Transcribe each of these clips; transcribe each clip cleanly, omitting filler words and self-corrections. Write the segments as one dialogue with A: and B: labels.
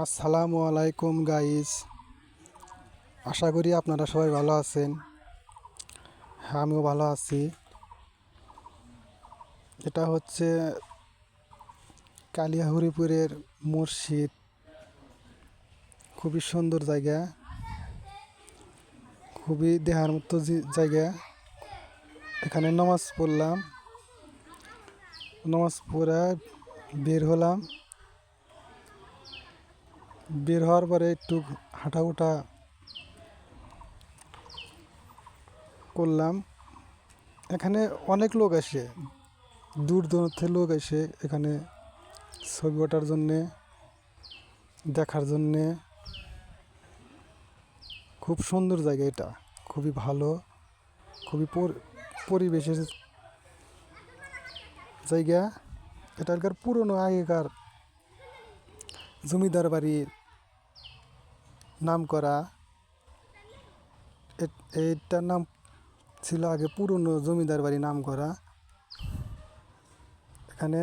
A: আসসালামু আলাইকুম গাইস, আশা করি আপনারা সবাই ভালো আছেন। হ্যাঁ, আমিও ভালো আছি। এটা হচ্ছে কালিয়া হরিপুরের মসজিদ। খুবই সুন্দর জায়গা, খুবই দেখার মতো জায়গা। এখানে নামাজ পড়লাম, নামাজ পড়ে বের হলাম। বের হওয়ার পরে একটু হাঁটাউটা করলাম। এখানে অনেক লোক আসে, দূর দূরান্তের লোক আসে এখানে ছবি ওঠার জন্যে, দেখার জন্যে। খুব সুন্দর জায়গা, এটা খুবই ভালো, খুবই পরিবেশের জায়গা। এটার পুরনো আগেকার জমিদার বাড়ির নাম করা। এইটার নাম ছিল আগে পুরনো জমিদার বাড়ি নাম করা। এখানে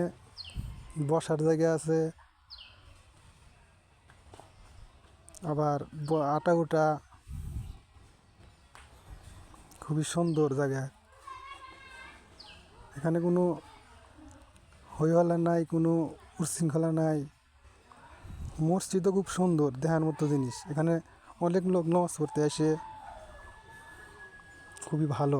A: বসার জায়গা আছে, আবার আটা উটা। খুবই সুন্দর জায়গা। এখানে কোনো হইহল্লা নাই, কোনো উচ্ছৃঙ্খলা নাই। মসজিদও খুব সুন্দর, দেখার মতো জিনিস। এখানে অনেক লোক নামাজ পড়তে আসে, খুবই ভালো।